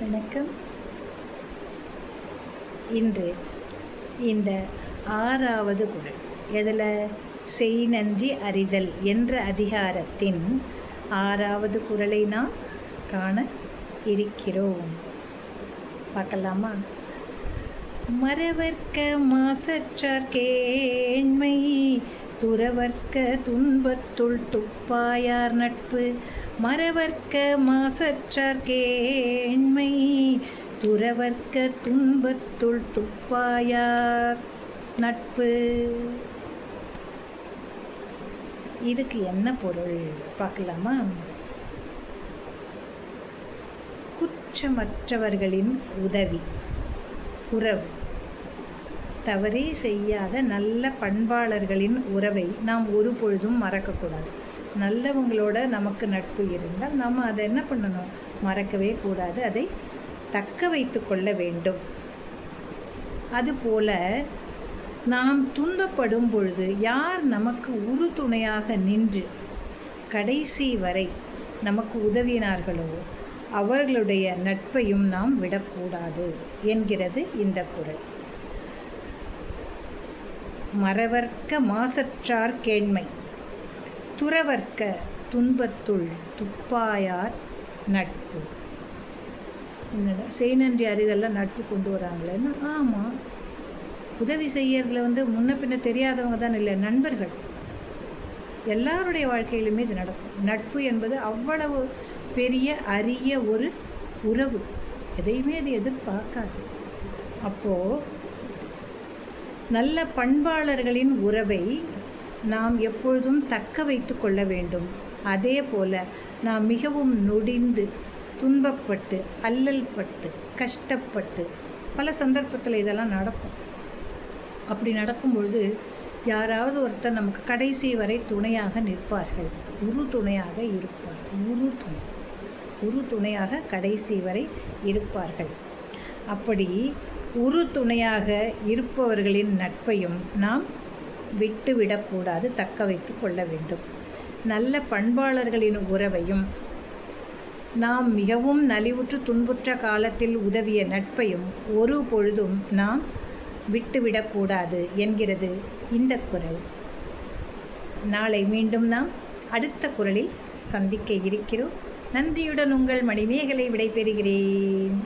வணக்கம். இன்று இந்த 6வது குறள் எதில் செய் நன்றி அறிதல் என்ற அதிகாரத்தின் 6வது குறளை நாம் காண இருக்கிறோம். பார்க்கலாமா? மறவர்க்க மாசற்றார் கேண்மை துறவர்க்க துன்பத்துள் துப்பாயார் நட்பு. மறவர்க்க மாசற்றார் கேண்மை துறவர்க்க துன்பத்துள் துப்பாயார் நட்பு. இதுக்கு என்ன பொருள் பார்க்கலாமா? குற்றமற்றவர்களின் உதவி, உறவு, தவறே செய்யாத நல்ல பண்பாளர்களின் உறவை நாம் ஒரு பொழுதும் மறக்கக்கூடாது. நல்லவங்களோட நமக்கு நட்பு இருந்தால் நம்ம அதை என்ன பண்ணணும்? மறக்கவே கூடாது, அதை தக்க வைத்து கொள்ள வேண்டும். அதுபோல நாம் துன்பப்படும் பொழுது யார் நமக்கு உறுதுணையாக நின்று கடைசி வரை நமக்கு உதவினார்களோ அவர்களுடைய நட்பையும் நாம் விடக்கூடாது என்கிறது இந்த குறள். மறவர்க்க மாசற்றார் கேண்மை துறவர்க்க துன்பத்துள் துப்பாயார் நட்பு. என்னடா செய் நன்றி அறிதெல்லாம் நட்பு கொண்டு வராங்களேன்னா, ஆமாம், உதவி செய்யறதுல முன்ன பின்ன தெரியாதவங்க தான் இல்லை, நண்பர்கள். எல்லாருடைய வாழ்க்கையிலுமே இது நடக்கும். நட்பு என்பது அவ்வளவு பெரிய அரிய ஒரு உறவு, எதையுமே அது எதிர்பார்க்காது. அப்போது நல்ல பண்பாளர்களின் உறவை நாம் எப்பொழுதும் தக்க வைத்து கொள்ள வேண்டும். அதே போல் நாம் மிகவும் நொடிந்து துன்பப்பட்டு அல்லல் பட்டு கஷ்டப்பட்டு பல சந்தர்ப்பத்தில் இதெல்லாம் நடக்கும். அப்படி நடக்கும்பொழுது யாராவது ஒருத்தர் நமக்கு கடைசி வரை துணையாக நிற்பார்கள், உறுதுணையாக இருப்பார். உறுதுணையாக கடைசி வரை இருப்பார்கள். அப்படி உறுதுணையாக இருப்பவர்களின் நட்பையும் நாம் விட்டுவிடக்கூடாது, தக்க வைத்து கொள்ள வேண்டும். நல்ல பண்பாளர்களின் உறவையும் நாம் மிகவும் நலிவுற்று துன்புற்ற காலத்தில் உதவிய நட்பையும் ஒரு பொழுதும் நாம் விட்டுவிடக்கூடாது என்கிறது இந்த குறள். நாளை மீண்டும் நாம் அடுத்த குறளில் சந்திக்க இருக்கிறோம். நன்றியுடன் உங்கள் மணிமேகலை விடைபெறுகிறேன்.